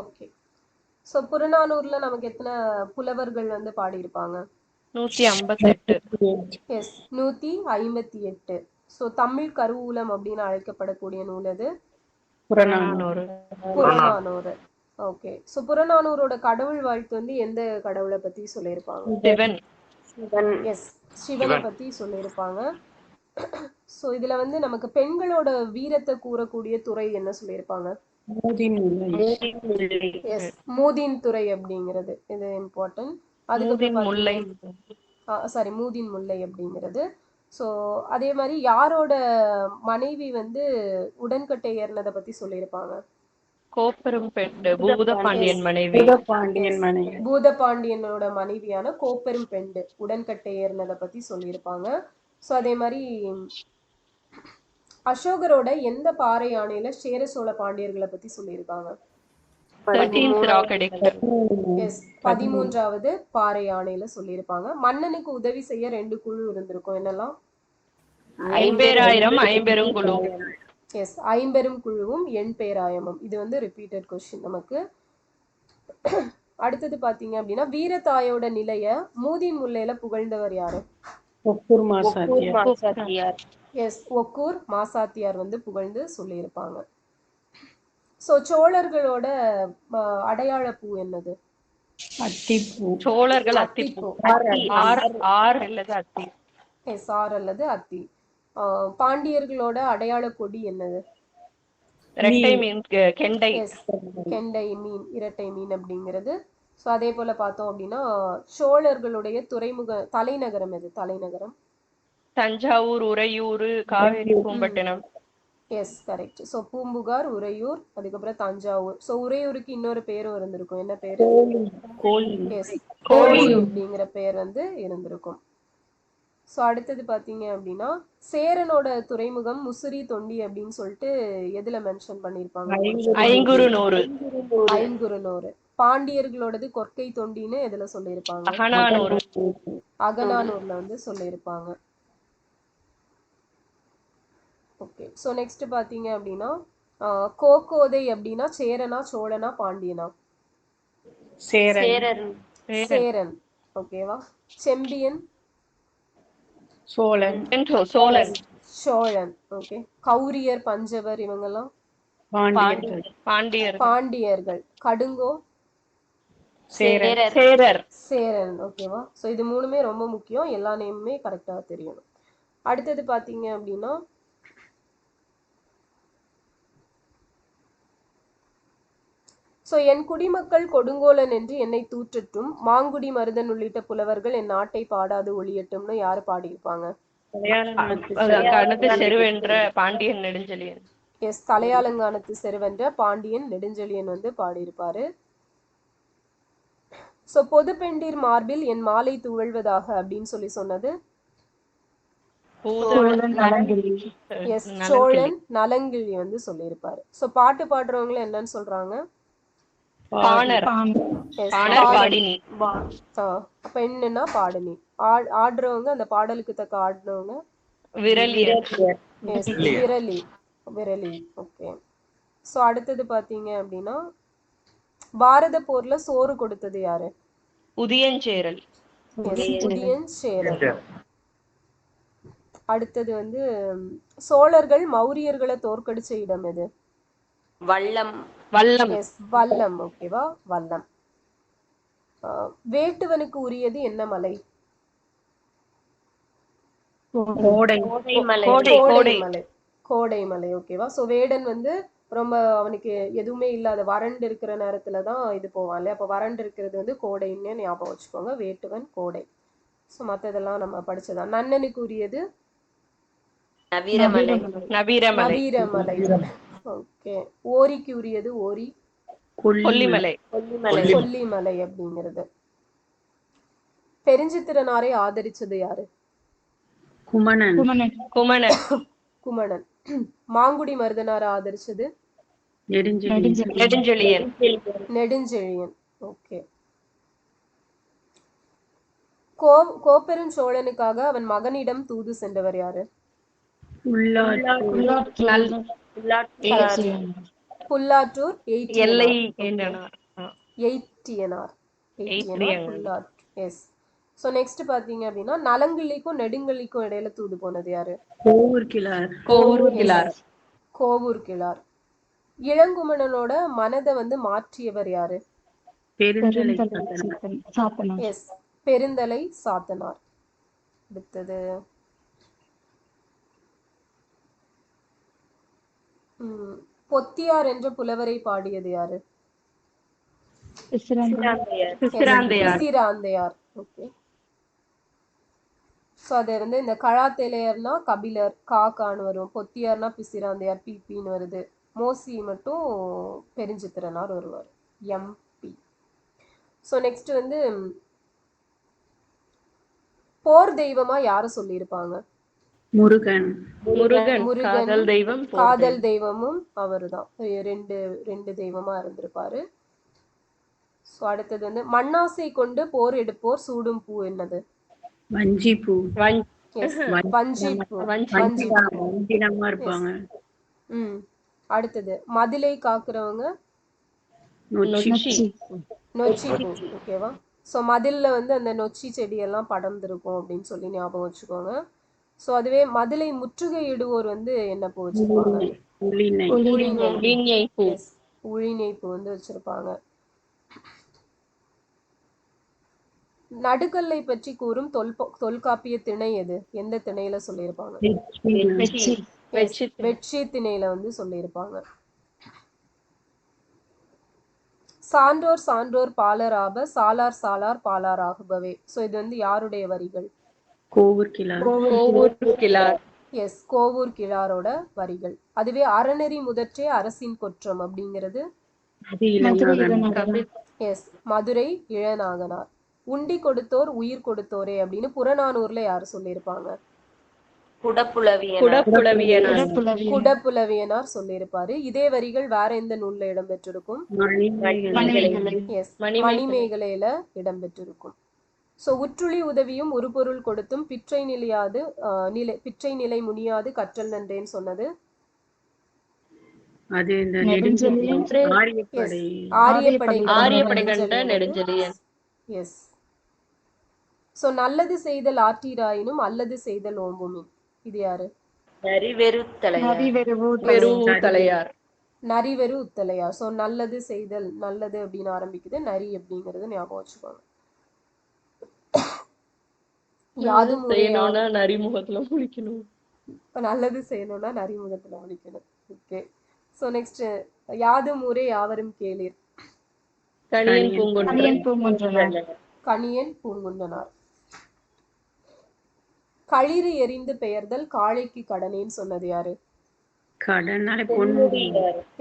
Okay. So புறநானூர்ல நமக்கு எத்தனை புலவர்கள் வந்து பாடியிருப்பாங்க? 158. எஸ், 158. ஸோ தமிழ் கருவூலம் அப்படின்னு அழைக்கப்படக்கூடிய நூல் அது புறநானூறு. புறநானூறு. ஓகே. ஸோ புறநானூரோட கடவுள் வாழ்த்து வந்து எந்த கடவுளை பத்தி சொல்லியிருப்பாங்க? சிவன். எஸ், சிவனை பத்தி சொல்லியிருப்பாங்க. ஸோ இதுல வந்து நமக்கு பெண்களோட வீரத்தை கூறக்கூடிய துறை என்ன சொல்லியிருப்பாங்க? எஸ், மூதின் துறை அப்படிங்கிறது இது இம்பார்ட்டன்ட். அதுக்கப்புறம் முல்லை. சாரி, மூதின் முல்லை அப்படிங்கிறது. ஸோ அதே மாதிரி யாரோட மனைவி வந்து உடன்கட்டை ஏறினதை பத்தி சொல்லியிருப்பாங்க? கோப்பெரும் பெண்டு பூதபாண்டியன் மனைவி. பூதபாண்டியனோட மனைவியான கோப்பெரும் பெண்டு உடன்கட்டை ஏறினதை பத்தி சொல்லியிருப்பாங்க. ஸோ அதே மாதிரி அசோகரோட எந்த பாறை யானையில சேர சோழ பாண்டியர்களை பத்தி சொல்லியிருக்காங்க? 13வது பாறை யானையில சொல்லியிருப்பாங்க. மன்னனுக்கு உதவி செய்ய 2 குழு இருந்திருக்கும். என்னெல்லாம்? 50,000 ஐம்பெருங்குழு. எஸ், ஐம்பெரும் குழுவும் எண் பேராயமும். இது வந்து ரிப்பீட்டட் கொஸ்டின் நமக்கு. அடுத்தது பாத்தீங்க அப்படின்னா வீரத்தாயோட நிலைய மூதின் முல்லையில புகழ்ந்தவர் யாரு? எஸ், ஒக்கூர் மாசாத்தியார் வந்து புகழ்ந்து சொல்லியிருப்பாங்க. சோ சோழர்களோட அடையாள பூ என்னது? அத்திப்பூ. சோழர்கள் அத்திப்பூ. ஆர் அல்லது அத்தி. எஸ், ஆர் அல்லது அத்தி. பாண்டியர்களோட அடையாள கொடி என்னது? இரட்டை மீன், கெண்டை. எஸ், கெண்டை மீன், இரட்டை மீன் அப்படிங்கிறது. ஸோ அதே போல பார்த்தோம் அப்படின்னா சோழர்களுடைய துறைமுக தலைநகரம் எது? தலைநகரம் Thanjavur, Uraiyur, Kaveri Poompattinam. Yes, correct. So Poompuhar, Uraiyur, அதுக்கப்புறம் தஞ்சாவூர். ஸோ உறையூருக்கு இன்னொரு பேரும் இருந்திருக்கும். என்ன பேரு? எஸ், கோழி அப்படிங்கிற பேர் வந்து இருந்திருக்கும். ஸோ அடுத்தது பார்த்தீங்க அப்படின்னா சேரனோட துறைமுகம் முசிறி தொண்டி அப்படின்னு சொல்லிட்டு எதுல மென்ஷன் பண்ணியிருப்பாங்க? ஐங்குறுநூறு. பாண்டியர்களோடது கொற்கை தொண்டின்னு எதுல சொல்லியிருப்பாங்க? அகநானூர்ல வந்து சொல்லியிருப்பாங்க. ஓகே. ஸோ நெக்ஸ்ட் பார்த்தீங்க அப்படின்னா கோகோதை அப்படின்னா சேரனா சோழனா பாண்டியனா? சேரன். ஓகேவா. செம்பியன்? சோழன். ஓகே. கௌரியர், பஞ்சவர் இவங்கெல்லாம் பாண்டியர்கள். கடுங்கோ? சேரன். ஓகேவா. ஸோ இது மூணுமே ரொம்ப முக்கியம். எல்லா நேமுமே கரெக்டா தெரியணும். அடுத்தது பாத்தீங்க அப்படின்னா சோ என் குடிமக்கள் கொடுங்கோலன் என்று என்னை தூற்றட்டும், மாங்குடி மருதன் உள்ளிட்ட புலவர்கள் என் நாட்டை பாடாது ஒழியட்டும்னு யாரு பாடியிருப்பாங்க? பாண்டியன் நெடுஞ்செழியன். எஸ், தலையாலங்கானத்து செருவென்ற பாண்டியன் நெடுஞ்செழியன் வந்து பாடியிருப்பாரு. சோ பொது பெண்டிர் மார்பில் என் மாலை துவழ்வதாக அப்படின்னு சொல்லி சொன்னது எஸ், சோழன் நலங்கிள்ளி வந்து சொல்லியிருப்பாரு. சோ பாட்டு பாடுறவங்களை என்னன்னு சொல்றாங்க? பெண்ணுன்னா பாடினி, ஆடுறவங்க அந்த பாடலுக்கு தக்க ஆடுறவங்க விரலி. ஓகே. சோ அடுத்தது பாத்தீங்க அப்படின்னா பாரத போர்ல சோறு கொடுத்தது யாரு? உதியஞ்சேரல். அடுத்தது வந்து சோழர்கள் மௌரியர்களை தோற்கடிச்ச இடம் எது? வல்லம். ஓகேவா, வல்லம். வேட்டுவனுக்கு உரியது என்ன மலை? கோடைமலை. ஓகேவா. சோ வேடன் வந்து ரொம்ப அவனுக்கு எதுவுமே இல்லாத வறண்டு இருக்கிற நேரத்துலதான் இது போவான் இல்லையா. அப்ப வறண்டு இருக்கிறது வந்து கோடைன்னு ஞாபகம் வச்சுக்கோங்க. வேட்டுவன் கோடை. சோ மத்ததெல்லாம் நம்ம படிச்சதான். நன்னனுக்கு உரியது நவீரமலை. ஓகே. ஓரிக்கு உரியது ஓரி கொல்லிமலை அப்படிங்கிறது. பெருஞ்சித்திரனாரை ஆதரிச்சது யாரு? குமணன். மாங்குடி மருதனாரை ஆதரிச்சது நெடுஞ்செழியன். ஓகே. கோப்பெரும் சோழனுக்காக அவன் மகனிடம் தூது சென்றவர் யாரு? புல்லாற்றூர் எல்லை எயிட்டியனார். என்றனார். எயிட்டியனார் Eyitriyanar. Pullatrur. S. So next பாத்தீங்க அப்படின்னா நலங்கிள்ளிக்கும் நெடுங்கள்ளிக்கும் இடையில தூது போனது யாரு? கோவூர் கிழார். கோவூர் கிழார். கோவூர் கிழார். இளங்குமணனோட மனதை வந்து மாற்றியவர் யாரு? பெருந்தலை சாத்தனார். எஸ், பெருந்தலை சாத்தனார். அடுத்தது பொத்தியார் என்ற புலவரை பாடியது யாரு? பிசிராந்தையார். ஓகே. ஸோ அது வந்து இந்த கழாத்தேலையர்னா கபிலர் காக்கான்னு வரும், பொத்தியார்னா பிசிராந்தையார் பிபின்னு வருது, மோசி மட்டும் பெருஞ்சித்திரனார் வருவார் எம்பி. ஸோ நெக்ஸ்ட் வந்து போர் தெய்வமா யார சொல்லியிருப்பாங்க? முருகன். காதல் தெய்வமும் அவருதான். ரெண்டு தெய்வமா இருந்திருப்பாரு. ஸோ அடுத்தது வந்து மண்ணாசை கொண்டு போர் எடுப்போர் சூடும் பூ என்னது? வஞ்சிப்பூ. இருப்பாங்க. அடுத்தது மதிலை காக்குறவங்க நொச்சி பூ. ஓகேவா? ஸோ மதில்ல வந்து அந்த நொச்சி செடியெல்லாம் படர்ந்துருக்கும் அப்படின்னு சொல்லி ஞாபகம் வச்சுக்கோங்க. ஸோ அதுவே மதிலை முற்றுகையிடுவோர் வந்து என்ன பூ வச்சிருப்பாங்க? உழிஞை பூ வந்து வச்சிருப்பாங்க. நடுக்கல்லை பற்றி கூறும் தொல்காப்பிய திணை எது? எந்த திணையில சொல்லியிருப்பாங்க? வெட்சி திணையில வந்து சொல்லியிருப்பாங்க. சான்றோர் சான்றோர் பாலராப சாலார் சாலார் பாலாராகுபவே. சோ இது வந்து யாருடைய வரிகள்? கோவூர் கிழார். எஸ், கோவூர் கிழாரோட வரிகள். அதுவே அறநெறி முதற்றே அரசின் கொற்றம் அப்படிங்கிறது எஸ், மதுரை இளநாகனார். உண்டி கொடுத்தோர் உயிர் கொடுத்தோரே அப்படின்னு புறநானூர்ல யாரு சொல்லியிருப்பாங்க? குடப்புலவியனார் சொல்லியிருப்பாரு. இதே வரிகள் வேற எந்த நூல்ல இடம்பெற்றிருக்கும்? மணிமேகலையில இடம்பெற்றிருக்கும். சோ உற்றுளி உதவியும் ஒரு பொருள் கொடுத்தும் பிற்றை நிலை முனியாது கற்றல் நன்றேன்னு சொன்னது எஸ். சோ நல்லது செய்தல் ஆற்றீராயினும் அல்லது செய்தல் ஓம்புமே. இது யாரு? நரிவெரு உத்தலையார். சோ நல்லது செய்தல், நல்லது அப்படின்னு ஆரம்பிக்குது, நரி அப்படிங்கறது ஞாபகம் வச்சுக்கோங்க. நரிமுகத்துல முழிக்கணும். நல்லது செய்யணும்னா நரிமுகத்துல முழிக்கணும். ஓகே. சோ நெக்ஸ்ட் யாதும் ஊரே யாவரும் கேளீர். கணியன் பூங்குன்றனார். களிறு எரிந்து பெயர்தல் காளைக்கு கடனேன்னு சொன்னது யாரு?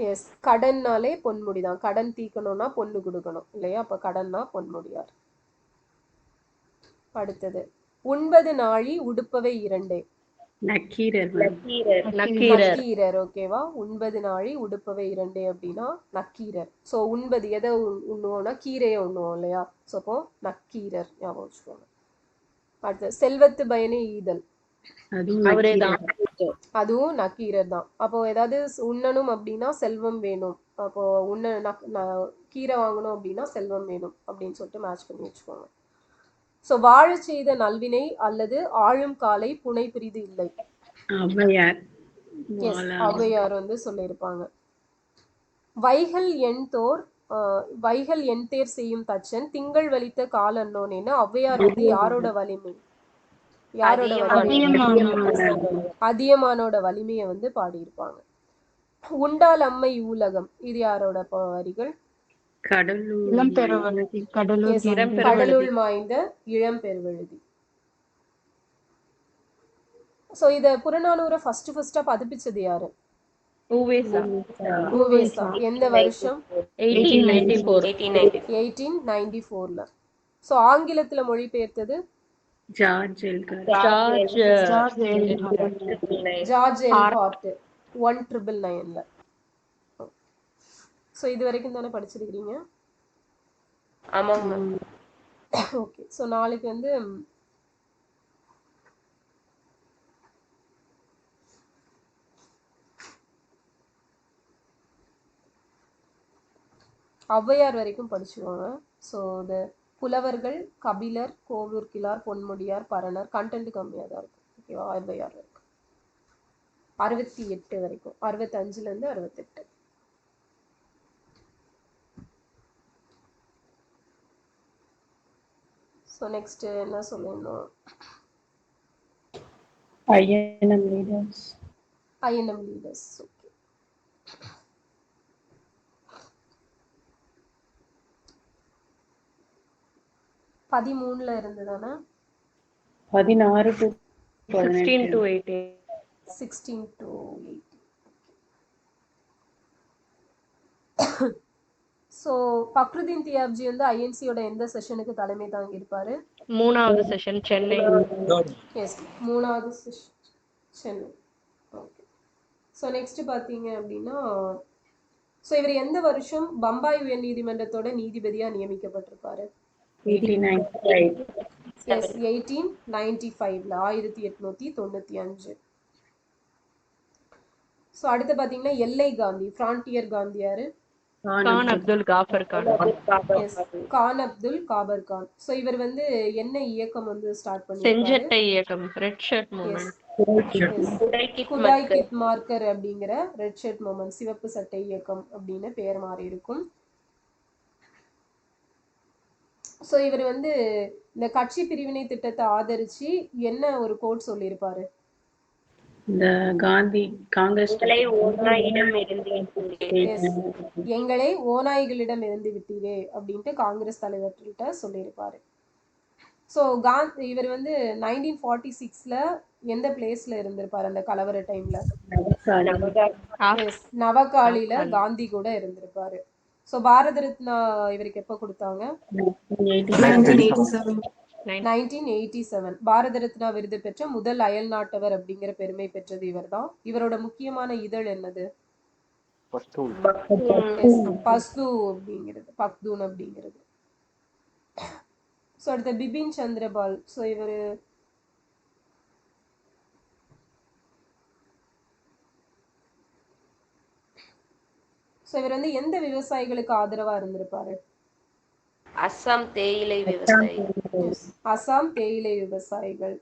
எஸ், கடன்னாலே பொன்முடிதான். கடன் தீக்கணும்னா பொண்ணு கொடுக்கணும் இல்லையா? அப்ப கடன்னா பொன்முடியார். அடுத்தது உண்பது நாழி உடுப்பவை இரண்டே. நக்கீரர். ஓகேவா? உண்பது நாழி உடுப்பவை இரண்டே அப்படின்னா நக்கீரர். சோ உண்பது எதை உண்ணுவோம்னா கீரையை உண்ணுவோம் இல்லையா? சோ அப்போ நக்கீரர் ஞாபகம் வச்சுக்கோங்க. அடுத்து செல்வத்து பயனை ஈதல், அதுவும் நக்கீரர் தான். அப்போ ஏதாவது உண்ணணும் அப்படின்னா செல்வம் வேணும். அப்போ கீரை வாங்கணும் அப்படின்னா செல்வம் வேணும் அப்படின்னு சொல்லிட்டு மேட்ச் பண்ணி வச்சுக்கோங்க. சோ வாழ செய்த நல்வினை அல்லது ஆளும் காலை புனை பிரிது இல்லை. ஔவையார் வந்து சொல்லியிருப்பாங்க. வைகல் எண் தேர் செய்யும் தச்சன் திங்கள் வலித்த கால் அன்னோன்னு ஔவையார் வந்து யாரோட வலிமை? அதியமானோட வலிமையை வந்து பாடியிருப்பாங்க. உண்டால் அம்மை ஊலகம், இது யாரோட வரிகள்? கடலுள் மாய்ந்த இளம் பெருவெழுதி. சோ இத புறநானூரை ஃபர்ஸ்டா பதிப்பிச்சது யாரு? ஊவேசா. எந்த வருஷம்? 1894ல. சோ ஆங்கிலத்துல மொழிபெயர்த்தது ஜார்ஜ் எல்ஹார்ட் 1999ல. சோ இது வரைக்கும் தானே படிச்சிருக்கீங்க? ஆமாங்க. ஓகே. சோ நாளைக்கு வந்து ஔவையார் வரைக்கும் படிச்சுக்கோங்க. ஸோ இது புலவர்கள், கபிலர், கோவூர் கிழார், பொன்முடியார், பரணர். கண்டென்ட் கம்மியாக தான் இருக்கும். ஓகேவா? ஔவையார் வரைக்கும் 68 வரைக்கும், 65லேருந்து 68. ஸோ நெக்ஸ்ட் என்ன சொல்லணும்? INM leaders. INM leaders. Okay. பதிமூணுல இருந்து தானே? 16 to 16 to 18. 18. 16 to 18. So Fakhruddin Tyabji வந்து ஐஎன்சியோட எந்த செஷனுக்கு தலைமை தாங்கி இருப்பாரு? 3வது செஷன் சென்னை. எஸ், 3வது session Chennai. Okay. So next பார்த்தீங்க அப்படின்னா, ஸோ இவர் எந்த வருஷம் பம்பாய் உயர் நீதிமன்றத்தோட நீதிபதியா நியமிக்கப்பட்டிருப்பாரு? 1895. எஸ், 1895ல 1895. ஸோ அடுத்து பார்த்தீங்கன்னா எல்லை காந்தி, ஃப்ரான்டியர் காந்தி யாரு? Khan Abdul copper Khan. S, Khan Abdul காபர் Khan. So இவர் வந்து என்ன இயக்கம் வந்து ஸ்டார்ட் பண்ணிருப்பாரு? செஞ்சட்டை இயக்கம், red shirt movement. Khudai கித் marker அப்படிங்கிற ரெட் ஷர்ட் மூவ்மெண்ட், சிவப்பு சட்டை இயக்கம் அப்படின்னு பெயர் மாறி இருக்கும். ஸோ இவர் வந்து இந்த கட்சி பிரிவினை திட்டத்தை ஆதரிச்சு என்ன ஒரு கோட் சொல்லியிருப்பாரு? இந்த காந்தி காங்கிரஸ் எங்களை ஓநாய்களிடம் இருந்து விட்டீரே அப்படின்ட்டு காங்கிரஸ் தலைவர்கிட்ட சொல்லியிருப்பாரு. ஸோ இவர் வந்து 1946ல எந்த பிளேஸ்ல இருந்திருப்பாரு அந்த கலவர டைம்ல? நவகாலியில காந்தி கூட இருந்திருப்பாரு. ஸோ பாரத ரத்னா இவருக்கு எப்ப கொடுத்தாங்க? 1987. பாரத ரத்னா விருது பெற்ற முதல் அயல் நாட்டவர் அப்படிங்கிற பெருமை பெற்றது இவர் தான். இவரோட முக்கியமான இதழ் என்னது? பஸ்து அப்படிங்கிறது, பக்தூன் அப்படிங்கிறது. ஸோ அடுத்த பிபின் சந்திரபால். ஸோ இவர் வந்து எந்த விவசாயிகளுக்கு ஆதரவா இருந்திருப்பாரு? அஸ்ஸாம் தேயிலை விவசாயி. அசாம் தேயிலை விவசாயிகள்.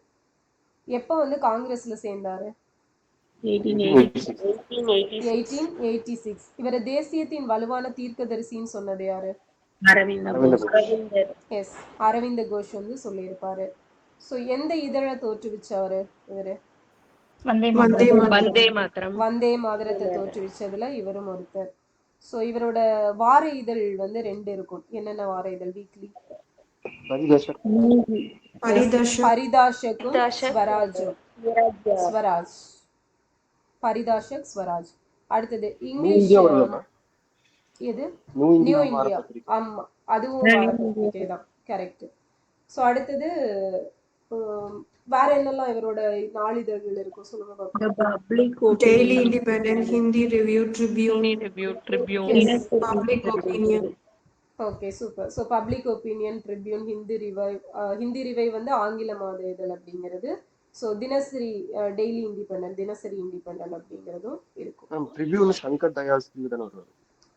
எப்ப வந்து காங்கிரஸ்ல சேர்ந்தாரு? 1886. இவர தேசியத்தின் வலுவான தீர்க்கதரிசின்னு சொன்னது யாரு? எஸ், அரவிந்த கோஷ் வந்து சொல்லியிருப்பாரு. ஸோ எந்த இதழை தோற்றுவிச்சவரு இவரு? வந்தே மாதரத்தை தோற்றுவிச்சதுல இவரும் ஒருத்தர். ஸோ இவரோட வார இதழ் வந்து 2 இருக்கும். என்னென்ன வார இதழ்? வீக்லி பரிதாஷக்கும் ஸ்வராஜும். ஸ்வராஜ், பரிதாஷக், ஸ்வராஜ். அடுத்தது இங்கிலீஷ் எது? New India. ஆமா, அதுவும் வாரப்பத்திரிகை தான். கரெக்ட். ஸோ அடுத்தது வேற என்னெல்லாம் இவரோட நாளிதழ்கள் இருக்கும் சொல்லுங்க பாப்போம். Daily independent, Hindi review, Tribune, public opinion. Okay, super. So public opinion, Tribune, Hindi revive வந்து ஆங்கில மாத இதழ் அப்படிங்கிறது. ஸோ தினசரி டெய்லி இண்டிபெண்டன்ட், தினசரி இண்டிபெண்டன்ட் அப்படிங்கிறதும் இருக்கும்.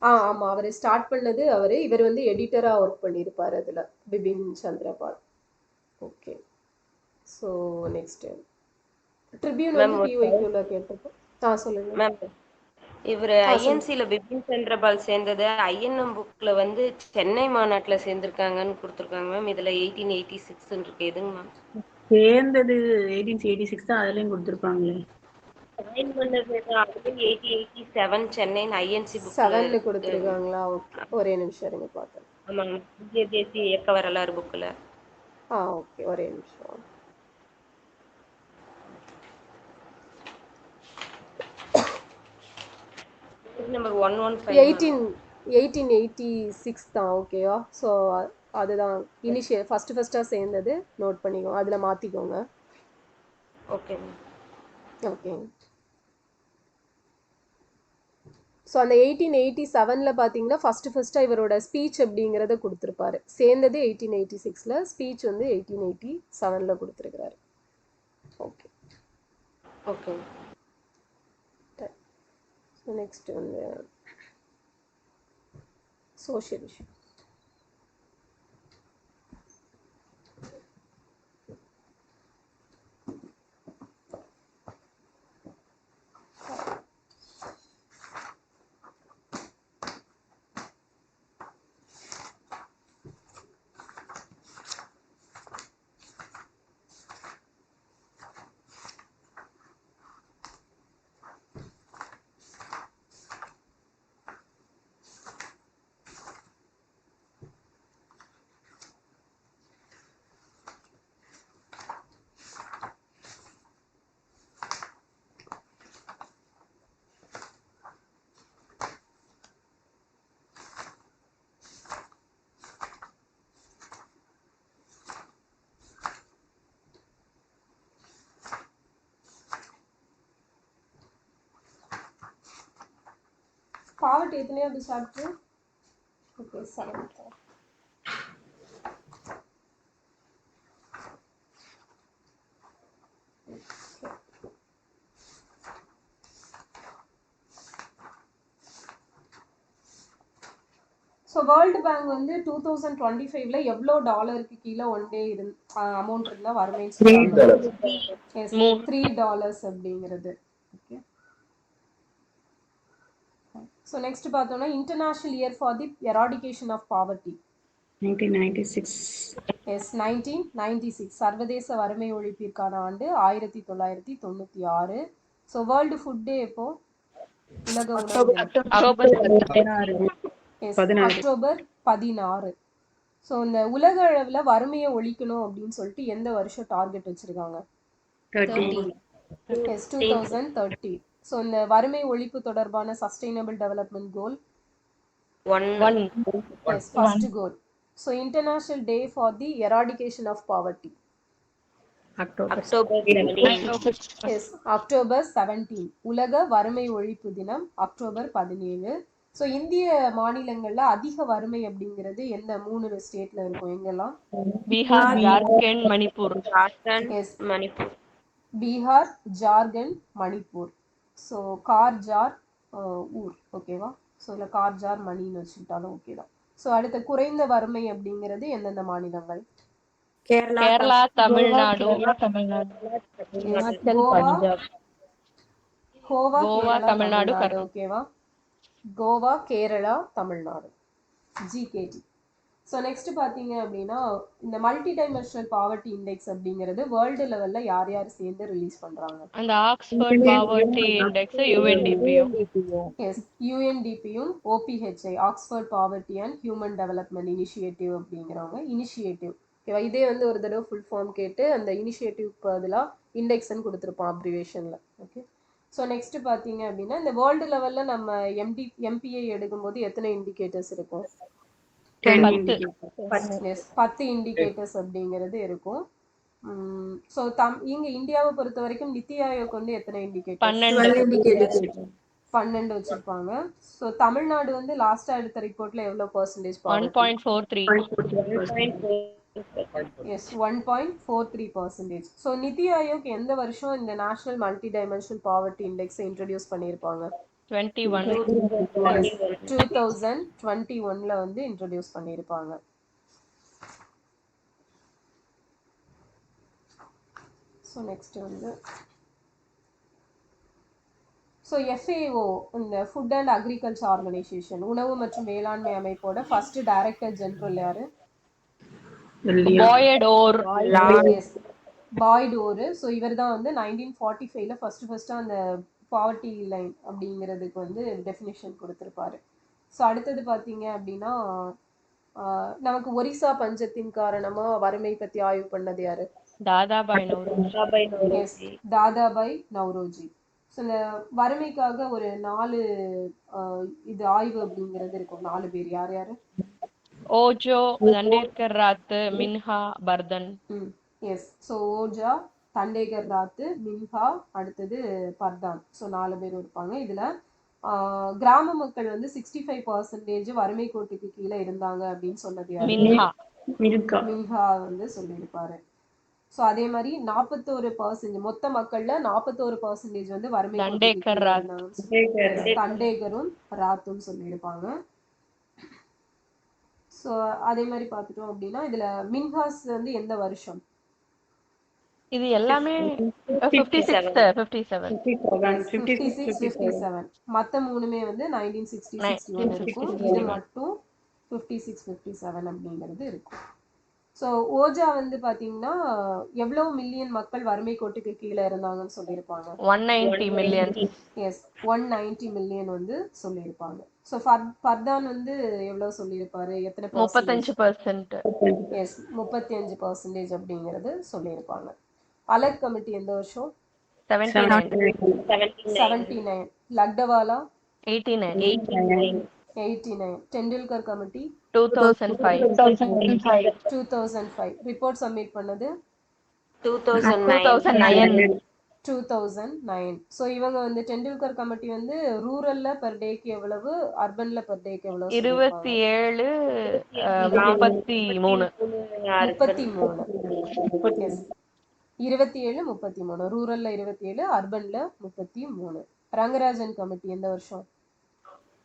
ஆமா, அவரை ஸ்டார்ட் பண்ணது அவரு. இவர் வந்து எடிட்டரா ஒர்க் பண்ணியிருப்பாரு அதுல, Bipin Chandra Pal. Okay. So next Tribune வந்து பிஒய்க்யூல கேட்டிருக்கோம். சொல்லுங்க மேம். இவர் ஐஎன்சில பிபின் சந்திரபால் சேர்ந்தது ஐஎன்எம் புக்ல வந்து சென்னை மாநாட்டுல சேர்ந்திருக்காங்கன்னு கொடுத்துருக்காங்க மேம். இதுல 1886 இருக்கு. எதுங்க மேம் சேர்ந்தது? 1886 தான், அதுலயும் கொடுத்துருப்பாங்களே. ஜாயின் பண்ணது 1887 சென்னை ஐஎன்சி புக்ல 7 கொடுத்துருக்காங்களா? ஓகே, ஒரே நிமிஷம் இருங்க பார்த்தேன். ஆமாங்க, இந்திய தேசிய இயக்க வரலாறு புக்ல. ஓகே, ஒரே நிமிஷம். நம்பர் 115 1886 தான். ஓகேவா? ஸோ அதுதான் இனிஷியல் ஃபர்ஸ்டா சேர்ந்தது. நோட் பண்ணிக்கோங்க, அதில் மாற்றிக்கோங்க. Okay okay. ஸோ அந்த 1887ல் பார்த்தீங்கன்னா ஃபர்ஸ்டா இவரோட ஸ்பீச் அப்படிங்கிறத கொடுத்துருப்பாரு. சேர்ந்தது 1886ல், ஸ்பீச் வந்து 1887ல் கொடுத்துருக்கிறாரு. Okay okay. ஸோ நெக்ஸ்ட் வந்து சோஷியல் இஷ்யூ. பாவர்ட்டி எத்தனையாவது chapter? Okay, 7th. So world bank வந்து 2025ல எவ்வளோ டாலருக்கு கீழே ஒன் டே அமௌண்ட் இருந்தால் வறுமைன்னு சொல்றாங்க? $3 அப்படிங்கிறது. ஓகே. ஸோ நெக்ஸ்ட் பார்த்தோம்னா international year for the eradication of poverty. 1996. Yes, 1996 சர்வதேச வறுமை ஒழிப்பிற்கான ஆண்டு 1996. ஸோ வேர்ல்டு ஃபுட் டே எப்போ? உலக உணவு தினம். S, October 16. ஸோ இந்த உலக அளவில் வறுமையை ஒழிக்கணும் அப்படின்னு சொல்லிட்டு எந்த வருஷம் டார்கெட் வச்சிருக்காங்க? 30. எஸ், 2030. ஸோ இந்த வறுமை ஒழிப்பு தொடர்பான sustainable development goal 1. Yes, first goal. So international day for the eradication of poverty. October 17. Yes, October 17. உலக வறுமை ஒழிப்பு தினம் அக்டோபர் 17. ஸோ இந்திய மாநிலங்கள்ல அதிக வறுமை அப்படிங்கிறது எந்த 3 ஸ்டேட்ல இருக்கும்? எங்கெல்லாம்? பீகார், ஜார்க்கண்ட், மணிப்பூர். எஸ், மணிப்பூர். பீகார், ஜார்க்கண்ட், மணிப்பூர். ஸோ கார் ஜார் ஊர். ஓகேவா? ஸோ இல்லை கார் ஜார் மணின்னு வச்சுக்கிட்டாலும் ஓகே தான். ஸோ அடுத்த குறைந்த வறுமை அப்படிங்கிறது எந்தெந்த மாநிலங்கள்? கேரளா, தமிழ்நாடு, கோவா, கோவா, கேரளா, தமிழ்நாடு, தமிழ்நாடு. ஓகேவா? Goa, Kerala, Tamil Nadu. GKT. So next பார்த்தீங்க அப்படின்னா இந்த மல்டி டைமென்ஷனல் பாவர்ட்டி இண்டெக்ஸ் அப்படிங்கிறது வேர்ல்டு லெவல்ல யார் யார் சேர்ந்து ரிலீஸ் பண்றாங்க? அந்த ஆக்ஸ்போர்ட் பாவர்ட்டி இண்டெக்ஸ் யுஎன்டிபியும். எஸ், யூஎன்டிபியும் OPHI Oxford poverty and human development initiative அப்படிங்கிறவங்க இனிஷியேட்டிவ். ஓகேவா? இதே வந்து ஒரு தடவை ஃபுல் ஃபார்ம் கேட்டு அந்த இனிஷியேட்டிவ் பதிலாக இண்டெக்ஸ்ன்னு கொடுத்துருப்போம் அப்ரிவேஷன்ல. ஓகே. ஸோ நெக்ஸ்ட் பார்த்தீங்க அப்படின்னா இந்த வேர்ல்டு லெவல்ல நம்ம எம்பிஐ எடுக்கும்போது எத்தனை இண்டிகேட்டர்ஸ் இருக்கும்? 10 இண்டிகேட்டர்ஸ் அப்படிங்கிறது இருக்கும். ஸோ இங்க இந்தியாவை பொறுத்த வரைக்கும் நித்தி ஆயோக் வந்து எத்தனை இண்டிகேட்டர்ஸ்? 12 வச்சிருப்பாங்க. ஸோ தமிழ்நாடு வந்து லாஸ்டா எடுத்த ரிப்போர்ட்ல எவ்வளவு percentage? 1.43. Yes, 1.43%. So Niti Aayog எந்த வருஷம் இந்த நேஷனல் மல்டி டைமென்ஷனல் பாவர்ட்டி இண்டெக்ஸை இன்ட்ரடியூஸ் பண்ணியிருப்பாங்க? 2021ல வந்து இன்ட்ரடியூஸ் பண்ணியிருப்பாங்க. ஸோ நெக்ஸ்ட் வந்து ஸோ FAO இந்த ஃபுட் அண்ட் அக்ரிகல்ச்சர் ஆர்கனைசேஷன் உணவு மற்றும் வேளாண்மை அமைப்போட ஃபர்ஸ்ட் டைரக்டர் ஜெனரல் யாரு? Boyd Orr. ஸோ இவர் தான் வந்து 1945ல ஃபர்ஸ்ட் அந்த பாவர்ட்டி லைன் அப்படிங்கிறதுக்கு வந்து டெஃபினிஷன் கொடுத்துருப்பாரு. ஸோ அடுத்தது பார்த்தீங்க அப்படின்னா நமக்கு ஒரிசா பஞ்சத்தின் காரணமா வறுமை பத்தி ஆய்வு பண்ணது யாரு? தாதாபாய் நவ்ரோஜி. ஸோ இந்த வறுமைக்காக ஒரு 4 இது ஆய்வு அப்படிங்கிறது இருக்கும். 4 பேர் யார் யாரு? ஓஜோ, தண்டேகர் ராத், மின்ஹா, Bardhan. S. So ouija, Dandekar ராத், மின்ஹா, அடுத்தது பர்தான். ஸோ 4 பேர் இருப்பாங்க. இதுல கிராம மக்கள் வந்து 65% வறுமை கோட்டுக்கு கீழே இருந்தாங்க அப்படின்னு சொன்னது யாரு? மின்ஹா வந்து சொல்லியிருப்பாரு. ஸோ அதே மாதிரி 41% மொத்த மக்கள்ல 41% வந்து வறுமை கோட்டுக்கு கீழே இருந்தாங்க. தண்டேகரும் ராத்தும் சொல்லியிருப்பாங்க. ஸோ அதே மாதிரி பார்த்துட்டோம் அப்படின்னா இதுல மின்ஹாஸ் வந்து எந்த வருஷம்? இது எல்லாமே 56 57 56 57. மத்த மூணுமே வந்து 1960 61 இருக்கும். இது 1960 மட்டும் 56 57 அப்படிங்கிறது இருக்கும். ஸோ ஓஜா வந்து பாத்தீங்கன்னா எவ்வளவு மில்லியன் மக்கள் வறுமை கோட்டுக்கு கீழே இருந்தாங்கன்னு சொல்லியிருப்பாங்க? 190 million. எஸ் 190 மில்லியன் வந்து சொல்லியிருப்பாங்க. ஸோ ஃபர்தான் வந்து எவ்வளவு சொல்லியிருப்பாரு? எத்தனை பர்சன்டேஜ்? 35%. எஸ் 35% அப்படிங்கிறது சொல்லியிருப்பாங்க. அலக் கமிட்டி எந்த வருஷம்? 79. 79. லக்டவாலா 89. 89. டெண்டுல்கர் கமிட்டி 2005. 2005. ரிப்போர்ட் சப்மிட் பண்ணது 2009. 2009. ஸோ இவங்க வந்து டெண்டுல்கர் கமிட்டி வந்து ரூரல்ல பெர் டேக்கு எவ்வளவு, அர்பன்ல பெர் டேக்கு எவ்வளவு சொல்லியிருப்பாங்க? 27 33. 33. எஸ் 27 33. ரூரல்ல 27, அர்பன்ல 33. ரங்கராஜன் கமிட்டி எந்த வருஷம்?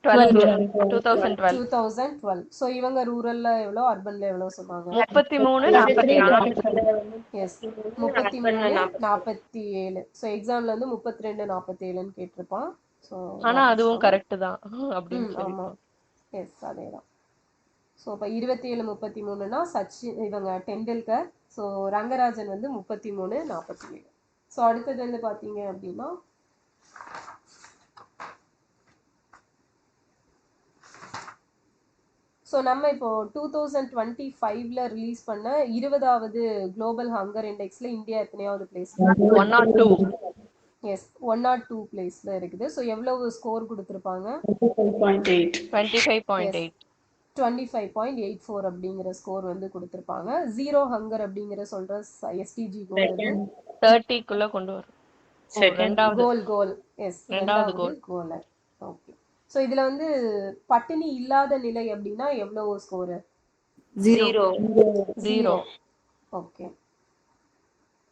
2012. 2012. ஸோ இவங்க ரூரல்ல எவ்வளோ, அர்பன்ல எவ்வளோ சொன்னாங்க? 33 47. எஸ் 33 47. ஸோ எக்ஸாம்ல வந்து 32 47ன்னு கேட்டிருப்பான். ஸோ ஆனா அதுவும் கரெக்ட் தான் அப்படின்னு ஆமா. சொல்லி. எஸ் அதேதான். ஸோ இப்போ 27 33னா சச்சின் இவங்க டெண்டுல்கர். ஸோ ரங்கராஜன் வந்து 33 47. ஸோ அடுத்தது வந்து பார்த்தீங்க அப்படின்னா ஸோ நம்ம இப்போ 2025ல ரிலீஸ் பண்ண 20வது குளோபல் ஹங்கர் இண்டெக்ஸ்ல இந்தியா எத்தனையாவது பிளேஸ்? 102. எஸ் 102 பிளேஸ்ல இருக்குது. ஸோ எவ்வளவு ஸ்கோர் கொடுத்துருப்பாங்க? 25.8. 25.84 அப்படிங்கிற ஸ்கோர் வந்து கொடுத்துருப்பாங்க. ஜீரோ ஹங்கர் அப்படிங்கிற சொல்ற எஸ்டிஜி கோல் வந்து 30க்குள்ள கொண்டு வரும். ரெண்டாவது கோல். எஸ் ரெண்டாவது கோல். ஓகே. ஸோ இதுல வந்து பட்டினி இல்லாத நிலை அப்படின்னா எவ்வளவு ஸ்கோர்? 0. ஓகே.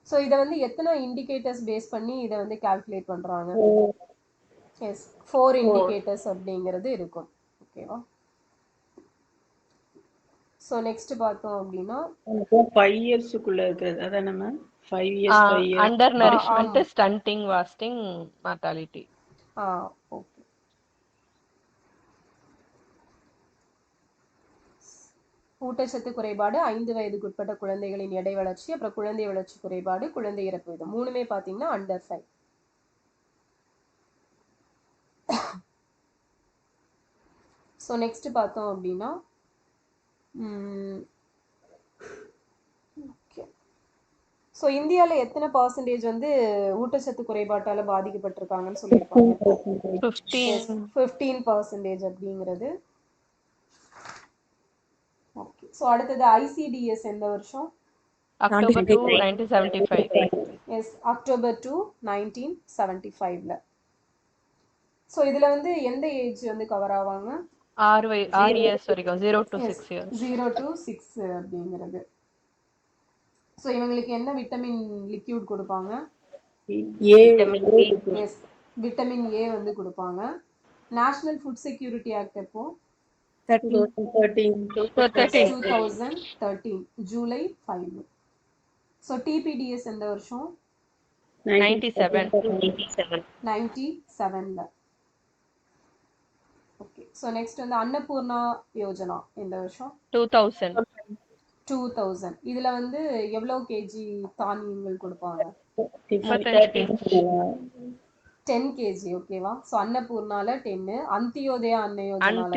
ஸோ இதை வந்து எத்தனை இண்டிகேட்டர்ஸ் பேஸ் பண்ணி இதை வந்து கால்குலேட் பண்றாங்க? எஸ் 4 இண்டிகேட்டர்ஸ் அப்படிங்கிறது இருக்கும். ஓகேவா? ஸோ நெக்ஸ்ட் பார்த்தோம் அப்படின்னா 5 இயர்ஸ்க்குள்ள இருக்கிறது அதானே ma'am? 5 years 5 years under nourishment, stunting, wasting, mortality. Okay. ஊட்டச்சத்து குறைபாடு, 5 வயதுக்குட்பட்ட குழந்தைகளின் எடை வளர்ச்சி, அப்புறம் குழந்தை வளர்ச்சி குறைபாடு, குழந்தை இறப்பு விகிதம் மூணுமே பாத்தீங்கன்னா அண்டர் 5. ஸோ நெக்ஸ்ட் பார்த்தோம் அப்படின்னா ஸோ இந்தியால எத்தனை பர்சன்டேஜ் வந்து ஊட்டச்சத்து குறைபாட்டால பாதிக்கப்பட்டிருக்காங்கன்னு சொல்லியிருக்காங்க? 15% அப்படிங்கிறது. ஓகே. ஸோ அடுத்தது ஐசிடிஎஸ் எந்த வருஷம்? October 2, 1975. எஸ் அக்டோபர் 2, 1975ல. ஸோ இதுல வந்து எந்த ஏஜ் வந்து கவர் ஆவாங்க? 6 இயர்ஸ் வரைக்கும். 0 to 6 years. 0 to 6 அப்படிங்கிறது. ஸோ இவங்களுக்கு என்ன விட்டமின் லிக்யூட் கொடுப்பாங்க? எஸ் விட்டமின் ஏ வந்து கொடுப்பாங்க. நேஷனல் ஃபுட் செக்யூரிட்டி ஆக்ட் எப்போ? 2013 ஜூலை 5. ஸோ டிபிடிஎஸ் எந்த வருஷம்? 97ல. ஓகே. ஸோ நெக்ஸ்ட் வந்து அன்னபூர்ணா யோஜனா எந்த வருஷம்? 2000. இதுல வந்து எவ்வளவு கேஜி தானியங்கள் கொடுப்பாங்க? 10 கேஜி. ஓகேவா? ஸோ அன்னபூர்ணால 10, அந்தியோதயா அன்ன யோஜனால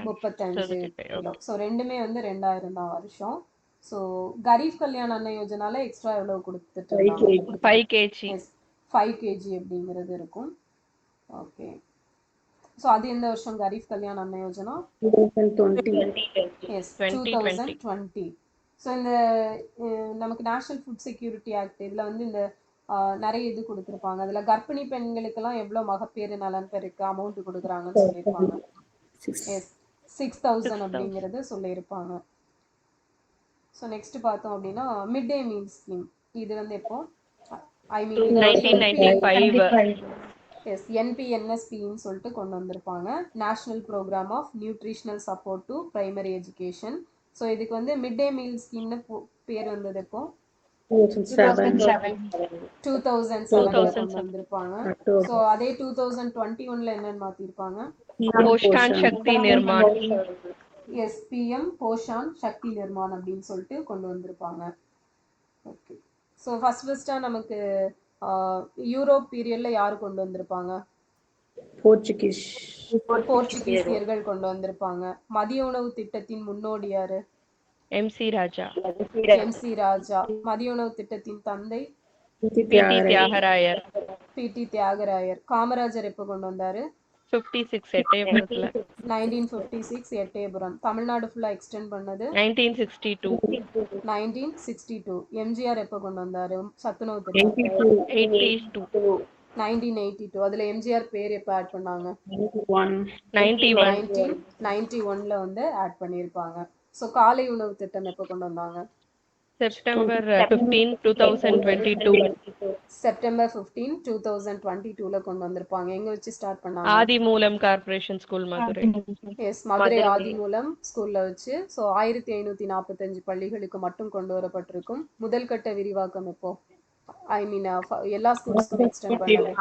35 கிலோ. ஸோ ரெண்டுமே வந்து 2000 தான் வருஷம். ஸோ கரீப் கல்யாண் அன்ன யோஜனால எக்ஸ்ட்ரா எவ்வளவு கொடுத்துட்டு 5 கேஜி அப்படிங்கிறது இருக்கும். ஓகே. ஸோ அது எந்த வருஷம் கரீப் கல்யாண் அன்ன யோஜனா? 2020. ஸோ இந்த நமக்கு நேஷனல் ஃபுட் செக்யூரிட்டி ஆக்ட் இதுல வந்து இந்த நிறைய இது கொடுத்துருப்பாங்க. அதுல கர்ப்பிணி பெண்களுக்கெல்லாம் எவ்வளவு மகப்பேறு நலன் பெருக்கு அமௌண்ட் கொடுக்குறாங்கன்னு சொல்லியிருப்பாங்க. 6000 அப்படிங்கிறது சொல்லியிருப்பாங்க. ஸோ நெக்ஸ்ட் பார்த்தோம் அப்படின்னா மிட் டே மீல் ஸ்கீம். இது வந்து எப்போ? ஐ மீன் 1995. எஸ் என்பிஎன்எஸ்பின்னு சொல்லிட்டு கொண்டு வந்திருப்பாங்க. National programme of nutritional support to primary education so இதுக்கு வந்து மிட் டே மீல் ஸ்கீம்னு பேர் வந்தது எப்போ 2007 2007ல கொண்டு வந்திருப்பாங்க. ஸோ அதே 2021ல என்னன்னு மாத்திருப்பாங்க? போஷான் சக்தி நிர்மான். எஸ், பிஎம் போஷான் சக்தி நிர்மான் அப்படின்னு சொல்லிட்டு கொண்டு வந்திருப்பாங்க. ஓகே. ஸோ ஃபர்ஸ்டா நமக்கு யூரோப் பீரியட்ல யார் கொண்டு வந்திருப்பாங்க? போர்ச்சுகீசியர்கள் கொண்டு வந்திருப்பாங்க. மதிய உணவு திட்டத்தின் முன்னோடி யாரு? எம்சி ராஜா. எம்சி ராஜா. மதிய உணவு திட்டத்தின் தந்தை பிடி தியாகராயர். பிடி தியாகராயர். காமராஜர் எப்ப கொண்டு வந்தாரு? 56 எட்டயபுரத்துல. 1956 எட்டயபுரம். தமிழ்நாடு ஃபுல்லா எக்ஸ்டெண்ட் பண்ணது 1962. 1962. எம்ஜிஆர் எப்ப கொண்டு வந்தாரு சத்துணவு திட்டம்? 82. 1982. அதுல எம்ஜிஆர் பேர் எப்ப ஆட் பண்ணாங்க? 91. 1991ல வந்து ஆட் பண்ணிருப்பாங்க. சோ காலை உணவு திட்டம் எப்ப கொண்டு வந்தாங்க? செப்டம்பர் 15, 2022. செப்டம்பர் 15, 2022ல கொண்டு வந்திருப்பாங்க. எங்க வச்சு ஸ்டார்ட் பண்ணாங்க? Adimoolam corporation school Madurai. Yes, Madurai Adimoolam ஸ்கூல்ல வச்சு. ஸோ 1545 பள்ளிகளுக்கு மட்டும் கொண்டு வரப்பட்டிருக்கும். முதல் கட்ட விரிவாக்கம் எப்போ? ஐ மீன் எல்லா ஸ்கூல்ஸ்க்கும் எக்ஸ்டெண்ட் பண்ணது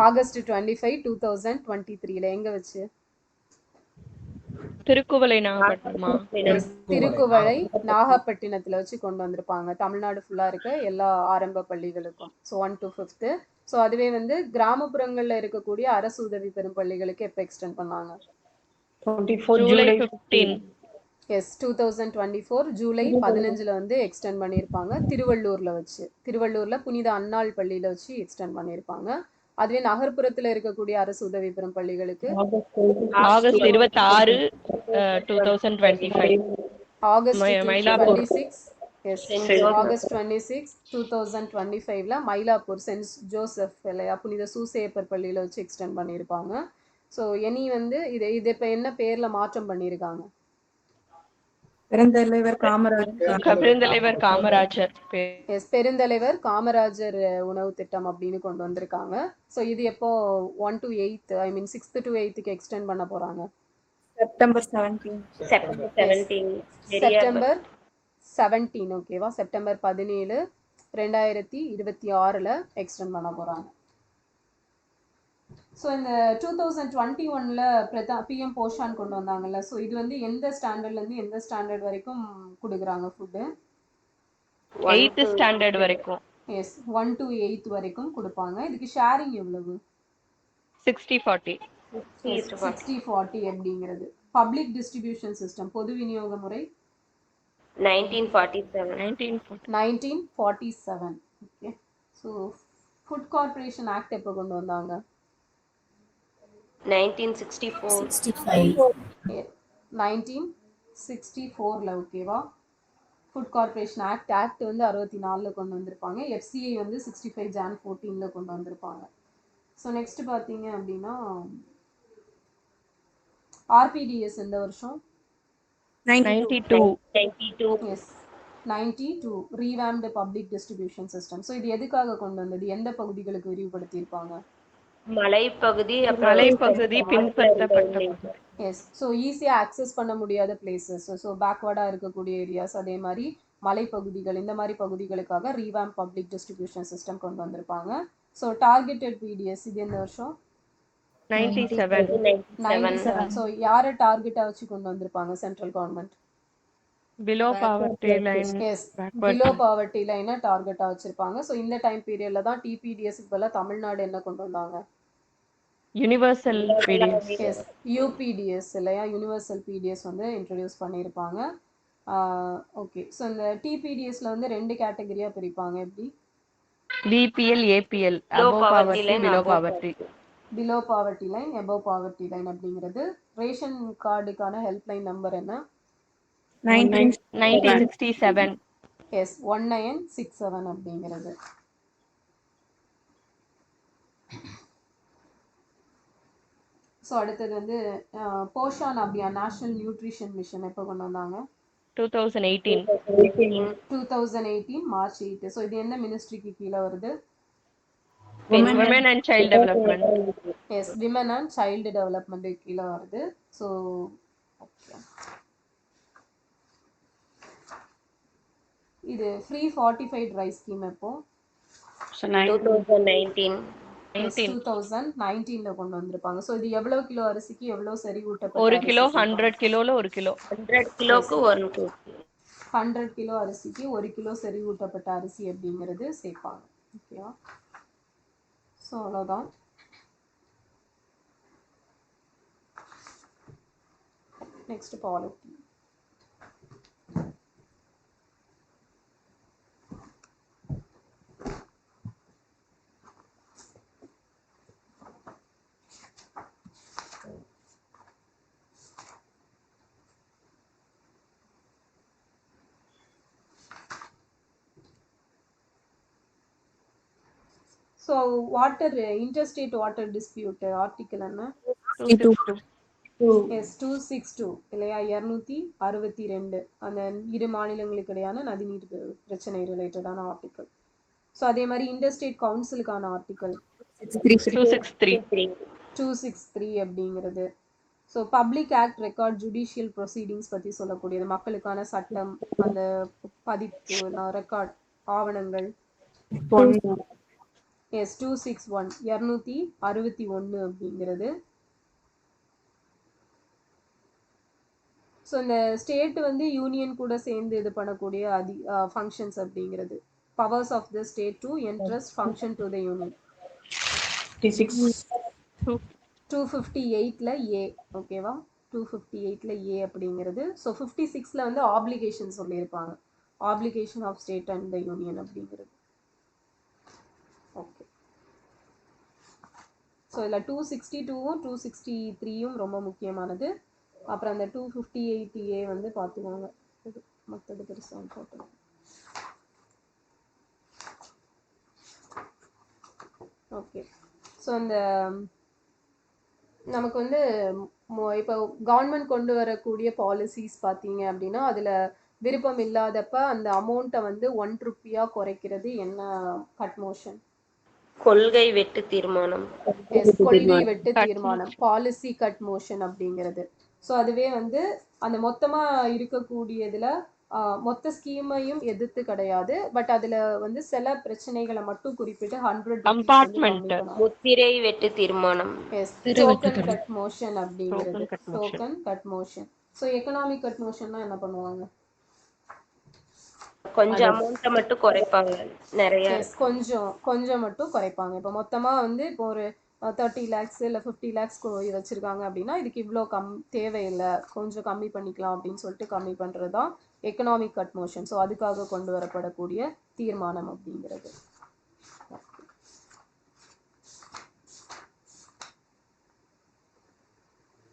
ஆகஸ்ட் 25, 2023ல. எங்க வச்சு? திருக்குவளை நாகப்பட்டினமா? திருக்குவளை நாகப்பட்டினத்துல வச்சு கொண்டு வந்திருப்பாங்க. தமிழ்நாடு ஃபுல்லா இருக்க எல்லா ஆரம்ப பள்ளிகளுக்கும். So 1 to 5th. ஸோ அதுவே வந்து கிராமப்புறங்கள்ல இருக்கக்கூடிய அரசு உதவி பெறும் பள்ளிகளுக்கு எப்போ எக்ஸ்டெண்ட் பண்ணாங்க? ஜூலை 15. எஸ், 2024 ஜூலை 15ல வந்து எக்ஸ்டெண்ட் பண்ணியிருப்பாங்க. திருவள்ளூர்ல வச்சு. திருவள்ளூர்ல புனித அன்னாள் பள்ளியில வச்சு எக்ஸ்டெண்ட் பண்ணியிருப்பாங்க. அதுவே நகர்ப்புறத்துல இருக்கக்கூடிய அரசு உதவி பெறும் பள்ளிகளுக்கு August 26, 2025. August Mylapore. 26. Yes, August 26, 2025ல மயிலாப்பூர் சென்ட் ஜோசப் இல்லையா புனித சூசேப்பர் பள்ளியில வச்சு எக்ஸ்டெண்ட் பண்ணியிருப்பாங்க. ஸோ இனி வந்து இது இப்போ என்ன பேர்ல மாற்றம் பண்ணியிருக்காங்க? பெருந்தலைவர் காமராஜர். எஸ், பெருந்தலைவர் காமராஜர் உணவு திட்டம் அப்படின்னு கொண்டு வந்திருக்காங்க. ஸோ இது எப்போ 1 to 8, I mean 6th to 8க்கு எக்ஸ்டெண்ட் பண்ண போறாங்க? செப்டம்பர் 17. செப்டம்பர் 17. ஓகேவா? செப்டம்பர் 17, 2026ல எக்ஸ்டெண்ட் பண்ண போறாங்க. ஸோ இந்த 2021ல பிஎம் போஷான் கொண்டு வந்தாங்கல்ல. ஸோ இது வந்து எந்த ஸ்டாண்டர்ட்ல இருந்து எந்த ஸ்டாண்டர்ட் வரைக்கும் கொடுக்குறாங்க ஃபுட்டு? 8th ஸ்டாண்டர்ட் வரைக்கும். எஸ், 1 to 8 வரைக்கும் கொடுப்பாங்க. இதுக்கு ஷேரிங் எவ்வளவு? 60-40. 60-40 அப்படிங்கிறது. பப்ளிக் டிஸ்ட்ரிபியூஷன் சிஸ்டம் பொது விநியோக முறை 1947. Okay. So food corporation act எப்போ கொண்டு வந்தாங்க? 1964ல. ஓகேவா? ஃபுட் கார்ப்பரேஷன் ஆக்ட் வந்து 64ல கொண்டு வந்திருப்பாங்க. எஃப்சிஐ வந்து 65 Jan 14ல கொண்டு வந்திருப்பாங்க. ஸோ நெக்ஸ்ட் பார்த்தீங்க அப்படின்னா ஆர்பிடிஎஸ் எந்த வருஷம்? 92. எஸ், 92. Revamped public distribution system. So இது எதுக்காக கொண்டு வந்தது? எந்த பகுதிகளுக்கு விரிவுபடுத்தியிருப்பாங்க? மலைப்பகுதி பின்பற்றப்பட்ட. எஸ், ஸோ ஈஸியாக ஆக்சஸ் பண்ண முடியாத பிளேசஸ், ஸோ பேக்வர்டாக இருக்கக்கூடிய ஏரியாஸ், அதே மாதிரி மலைப்பகுதிகள், இந்த மாதிரி பகுதிகளுக்காக ரீவாம் பப்ளிக் டிஸ்ட்ரிபியூஷன் சிஸ்டம் கொண்டு வந்திருப்பாங்க. ஸோ டார்கெட்டட் பிடிஎஸ் இது எந்த வருஷம்? 97. ஸோ யாரை டார்கெட்டாக வச்சு கொண்டு வந்திருப்பாங்க central government? Below poverty line. Yes, below poverty லைனை டார்கெட்டாக வச்சிருப்பாங்க. ஸோ இந்த டைம் பீரியட்ல தான் டிபிடிஎஸ்க்கு பதிலாக தமிழ்நாடு என்ன கொண்டு வந்தாங்க? Universal BDS. எஸ், யூபிடிஎஸ் இல்லையா, யூனிவர்சல் பிடிஎஸ் வந்து இன்ட்ரடியூஸ் பண்ணியிருப்பாங்க. ஓகே. ஸோ இந்த டிபிடிஎஸ்ல வந்து 2 கேட்டகரியா பிரிப்பாங்க. எப்படி? BPL, APL. Above poverty, below poverty. Below poverty line, above poverty line அப்படிங்கிறது. ரேஷன் கார்டுக்கான ஹெல்ப்லைன் நம்பர் என்ன? 1967. எஸ், 1967 அப்படிங்கிறது. ஸோ அடுத்தது வந்து Poshan Abhiyan national nutrition mission எப்போ கொண்டு வந்தாங்க? 2018. 2018 March 8. ஸோ இது எந்த மினிஸ்ட்ரிக்கு கீழே வருது? women and child development. Yes women and child development கீழே வருது. ஸோ இது ஃப்ரீ ஃபார்ட்டிஃபைட் ரைஸ் ஸ்கீம் எப்போ? So 2019. 2019 கொண்டு வந்திருப்பாங்க. ஸோ இது எவ்வளவு கிலோ அரிசிக்கு எவ்வளவு செறிவூட்டப்பட்ட 1 அரிசி கிலோ சேர்ப்பாங்க? 100 கிலோல 1 கிலோ. 100 கிலோக்கு 1 kg. 100 கிலோ அரிசிக்கு 1 கிலோ செறிவூட்டப்பட்ட அரிசி அப்படிங்கிறது சேர்ப்பாங்க. ஓகேவா? ஸோ அவ்வளோதான். Next polity. So water interstate water dispute article என்ன? 262. எஸ் 262 இல்லையா? 262 அந்த இரு மாநிலங்களுக்கு இடையான நதிநீர் பிரச்சனை ரிலேட்டடான ஆர்டிக்கல். ஸோ அதே மாதிரி இன்டர்ஸ்டேட் கவுன்சிலுக்கான ஆர்டிக்கல் 263. 263 அப்படிங்கிறது. So public act record judicial proceedings பற்றி சொல்லக்கூடியது, மக்களுக்கான சட்டம், அந்த பதிப்பு ரெக்கார்ட் ஆவணங்கள். எஸ் 261 261 அப்படிங்கிறது. ஸோ இந்த ஸ்டேட் வந்து யூனியன் கூட சேர்ந்து இது பண்ணக்கூடிய ஃபங்க்ஷன்ஸ் அப்படிங்கிறது, powers of the state to entrust function to the union. 258ல ஏ. ஓகேவா? 258ல ஏ அப்படிங்கிறது. ஸோ 56ல வந்து ஆப்ளிகேஷன் சொல்லியிருப்பாங்க, application of state and the union அப்படிங்கிறது. ஓகே. ஸோ இதில் 262ம் 263யும் ரொம்ப முக்கியமானது. அப்புறம் அந்த 258A வந்து பார்த்துக்கோங்க, மற்றது பெருசாக இம்பார்ட்டன்ட். ஓகே. ஸோ இந்த நமக்கு வந்து இப்போ கவர்மெண்ட் கொண்டு வரக்கூடிய பாலிசிஸ் பார்த்தீங்க அப்படின்னா அதில் விருப்பம் இல்லாதப்ப அந்த அமௌண்ட்டை வந்து 1 ரூபியா குறைக்கிறது என்ன கட் மோஷன்? கொள்கை வெட்டு தீர்மானம். கொள்கை வெட்டு தீர்மானம், பாலிசி கட் மோஷன் அப்படிங்கிறது. ஸோ அதுவே வந்து அந்த மொத்தமா இருக்கக்கூடியதுல மொத்த ஸ்கீமையும் எதிர்த்து கிடையாது, பட் அதுல வந்து சில பிரச்சனைகளை மட்டும் குறிப்பிட்டு 100 கம்பார்ட்மெண்ட் முத்திரை வெட்டு தீர்மானம். டோக்கன் கட் மோஷன் அப்படிங்கிறது. Token cut motion. So economic cut மோஷன்னா என்ன பண்ணுவாங்க? கொஞ்சம் அமௌண்ட்டை மட்டும் குறைப்பாங்க, நிறைய கொஞ்சம் மட்டும் குறைப்பாங்க. இப்போ மொத்தமா வந்து இப்போ ஒரு 30 lakhs இல்லை 50 lakhs வச்சிருக்காங்க அப்படின்னா இதுக்கு இவ்வளோ தேவையில்லை, கொஞ்சம் கம்மி பண்ணிக்கலாம் அப்படின்னு சொல்லிட்டு கம்மி பண்ணுறது தான் எக்கனாமிக் கட் மோஷன். ஸோ அதுக்காக கொண்டு வரப்படக்கூடிய தீர்மானம் அப்படிங்கிறது.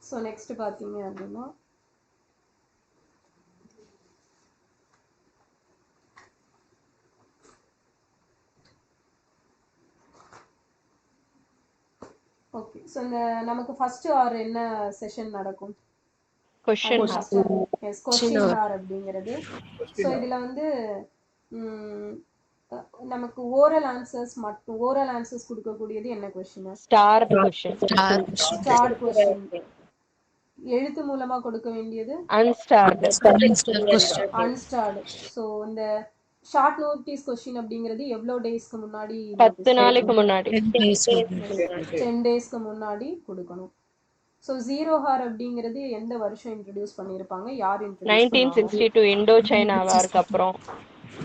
ஸோ நெக்ஸ்ட் பார்த்தீங்க அப்படின்னா ஓகே. ஸோ இந்த நமக்கு ஃபர்ஸ்ட் ஆர் என்ன செஷன் நடக்கும்? கொஸ்டின் ஹார் அப்படிங்கிறது. ஸோ இதில் வந்து நமக்கு ஓரல் ஆன்சர்ஸ் கொடுக்கக்கூடியது என்ன கொஸ்டின்? Star question. எழுத்து மூலமா கொடுக்க வேண்டியது அன்ஸ்டார்டு. ஸோ இந்த ஷார்ட் நோட்டீஸ் கொஸ்டின் அப்படிங்கிறது எவ்வளோ டேஸ்க்கு முன்னாடி? 10 நாளைக்கு முன்னாடி. 10 டேஸ்க்கு முன்னாடி கொடுக்கணும். ஸோ ஜீரோ ஹார் அப்படிங்கிறது எந்த வருஷம் இன்ட்ரடியூஸ் பண்ணியிருப்பாங்க, யார் இன்ட்ரடியூஸ்? 1962 இண்டோ சைனா வாருக்கு அப்புறம்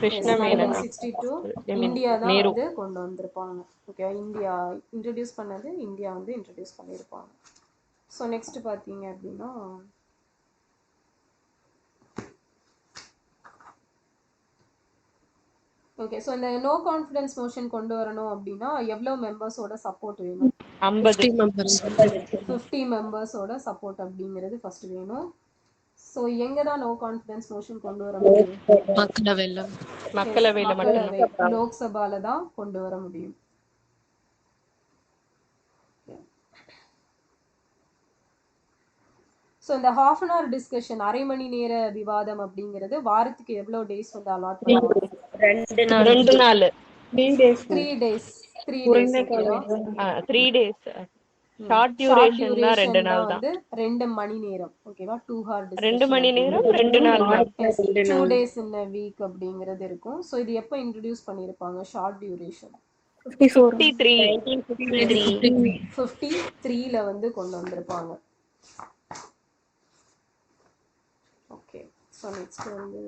கிருஷ்ண மேனன். 1962 இந்தியா தான் வந்து கொண்டு வந்திருப்பாங்க. ஓகே, இந்தியா இன்ட்ரடியூஸ் பண்ணது, இந்தியா வந்து இன்ட்ரடியூஸ் பண்ணியிருப்பாங்க. ஸோ நெக்ஸ்ட் பார்த்தீங்க அப்படின்னா ஓகே. ஸோ இந்த நோ கான்ஃபிடன்ஸ் மோஷன் கொண்டு வரணும் அப்படின்னா எவ்வளோ மெம்பர்ஸோட சப்போர்ட் வேணும்? 50 மெம்பர்ஸோட சப்போர்ட் அப்படிங்கிறது ஃபர்ஸ்ட் வேணும். ஸோ எங்கே தான் நோ கான்ஃபிடன்ஸ் மோஷன் கொண்டு வர முடியும்? மக்களவை, லோக்சபால தான் கொண்டு வர முடியும். ஸோ இந்த ஹாஃப் அன் ஹவர் டிஸ்கஷன், அரை மணி நேர விவாதம் அப்படிங்கிறது வாரத்துக்கு எவ்வளோ டேஸ் வந்து அலாட் பண்ணுவாங்க? 2 நாள். 3 days. 3 குறைந்த டேஸ் ஓகேவா. காலம் 3 days. ஷார்ட் ஷார்ட் டியூரேஷன் தான் 2 டியூரேஷன் நாள் தான் தான். வந்து 2 மணி நேரம் ஓகேவா. 2 hour 2 டிஸ்கஷன் மணி நேரம் அப்படிங்கிறது 2 நாள் தான். வாரத்துல 2 2 நாள். days in a week அப்படிங்கிறது இருக்கும். ஸோ இது எப்போ இன்ட்ரடியூஸ் பண்ணியிருப்பாங்க ஷார்ட் டியூரேஷன்? 54. 53. 1953. 53ல வந்து கொண்டு வந்திருப்பாங்க. ஓகே, ஸோ நெக்ஸ்ட் வந்து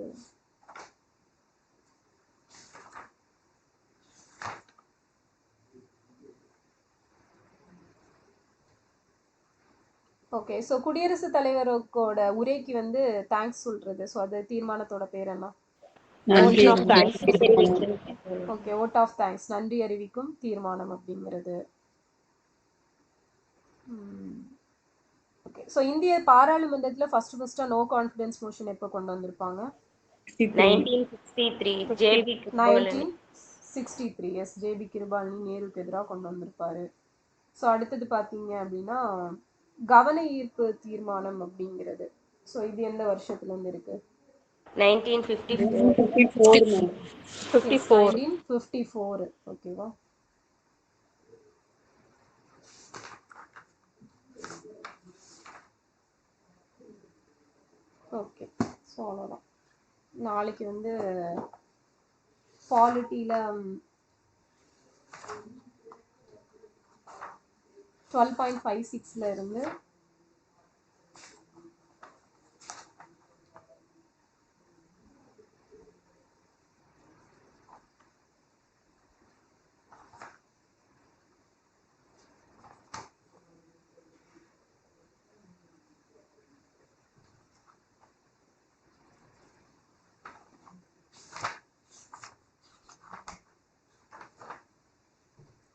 ஓகே, ஸோ குடியரசுத் தலைவரோட உரைக்கு வந்து தேங்க்ஸ் சொல்றது. ஸோ அது தீர்மானத்தோட பேர் என்ன? நன்றி. Vote of thanks. Okay, vote of thanks, நன்றி அறிவிக்கும் தீர்மானம் அப்படிங்கிறது. ஓகே, ஸோ இந்திய பாராளுமன்றத்துல ஃபர்ஸ்ட் நோ கான்ஃபிடன்ஸ் மோஷன் எப்போ கொண்டு வந்திருப்பாங்க? 1963. J B Kripalani. 1963. Yes, J B Kripalani நேருக்கு எதிராக கொண்டு வந்திருப்பாரு. ஸோ அடுத்தது பார்த்தீங்க அப்படின்னா கவன ஈர்ப்பு தீர்மானம் அப்படிங்கிறது. ஸோ இது எந்த வருஷத்துல இருந்து இருக்கு? 1954. 54. 1954 ஓகேவா. ஓகே, ஸோ அவ்வளோதான். நாளைக்கு வந்து பாலிட்டியில் 12.56ல இருந்து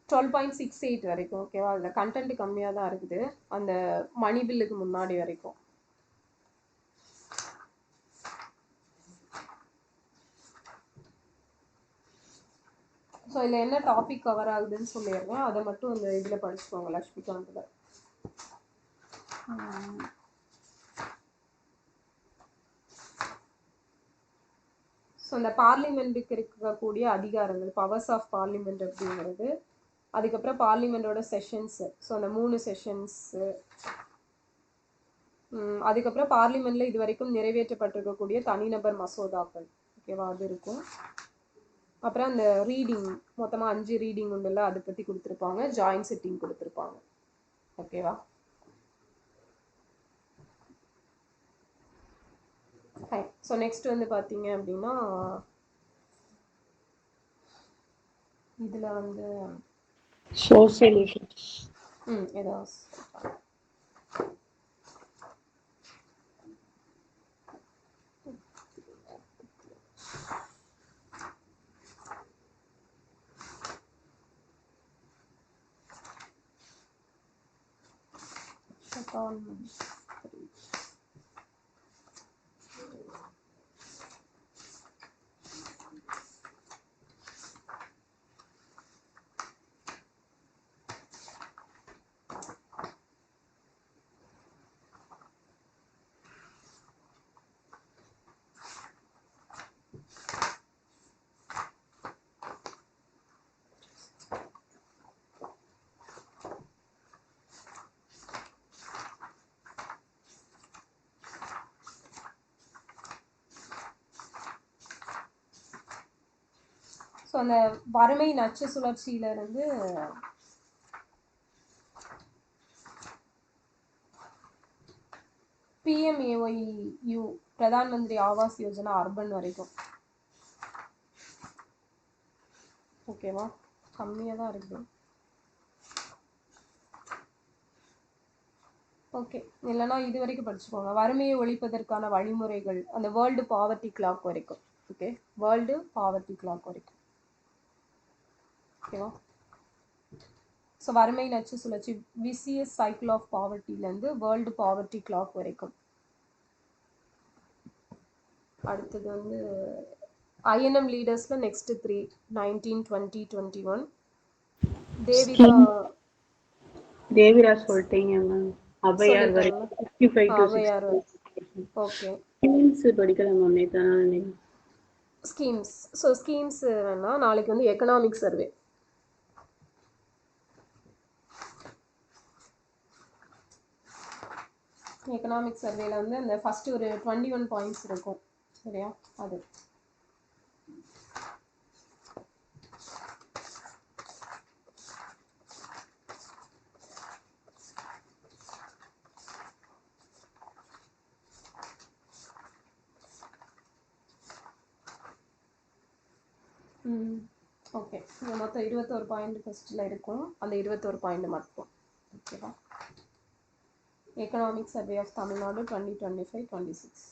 $12.68 வரைக்கும் ஓகேவா. அதில் கண்டென்ட் கம்மியாக தான் இருக்குது அந்த மணி பில்லுக்கு முன்னாடி வரைக்கும். ஸோ இதில் என்ன டாபிக் கவர் ஆகுதுன்னு சொல்லிடுறேன், அதை மட்டும் இந்த இதில் படிச்சுக்கோங்க லக்ஷ்மிகாந்தில். ஸோ இந்த பார்லிமெண்ட்டுக்கு இருக்கக்கூடிய அதிகாரங்கள், பவர்ஸ் ஆஃப் பார்லிமெண்ட் அப்படிங்கிறது, அதுக்கப்புறம் பார்லிமெண்டோட செஷன்ஸு, ஸோ அந்த 3 செஷன்ஸு, அதுக்கப்புறம் பார்லிமெண்ட்டில் இது வரைக்கும் நிறைவேற்றப்பட்டிருக்கக்கூடிய தனிநபர் மசோதாக்கள் ஓகேவா, அது இருக்கும். அப்புறம் அந்த ரீடிங், மொத்தமாக 5 ரீடிங் உண்டுல்ல, அதை பற்றி கொடுத்துருப்பாங்க. ஜாயின்ட் சிட்டிங் கொடுத்துருப்பாங்க ஓகேவா. ஸோ நெக்ஸ்ட் வந்து பார்த்தீங்க அப்படின்னா இதில் வந்து சோசியல் இஷ்யூஸ். ஏதாவது ஸோ அந்த வறுமை நச்சு சுழற்சியில இருந்து PMAYU, பிரதான் மந்திரி ஆவாஸ் யோஜனா அர்பன் வரைக்கும் ஓகேவா. கம்மியாக தான் இருக்குது. ஓகே, இல்லைனா இது வரைக்கும் படிச்சுக்கோங்க. வறுமையை ஒழிப்பதற்கான வழிமுறைகள், அந்த வேர்ல்டு பாவர்ட்டி கிளாக் வரைக்கும். ஓகே, வேர்ல்டு பாவர்ட்டி கிளாக் வரைக்கும் ஓகேவா. ஸோ வறுமை நச்சு சுழற்சி, விசிஎஸ் சைக்கிள் ஆஃப் பாவர்ட்டிலேருந்து வேர்ல்டு பாவர்ட்டி கிளாக் வரைக்கும். அடுத்தது வந்து INM லீடர்ஸில் நெக்ஸ்ட் 3 19, 20, 21. தேவிரா சொல்லிட்டீங்க மேம். அவையார் வரைக்கும் 55 to 60. ஓகே, ஸ்கீம்ஸ் படிக்கலாம் மேம். நேற்று ஸ்கீம்ஸ். ஸோ ஸ்கீம்ஸ் வேணா நாளைக்கு வந்து எக்கனாமிக் சர்வே எக்கனாமிக் சர்வேல வந்து அந்த ஃபர்ஸ்ட் ஒரு 21 பாயிண்ட்ஸ் இருக்கும் சரியா அது. ஓகே மொத்தம் 21 பாயிண்ட் ஃபர்ஸ்ட்ல இருக்கும். அந்த 21 பாயிண்ட் மட்டும் ஓகேவா. Economic survey of Tamil Nadu 2025-26.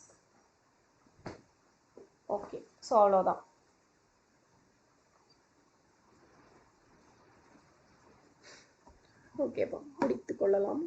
Okay so அவ்வளோதான். ஓகேப்பா முடித்து கொள்ளலாம்.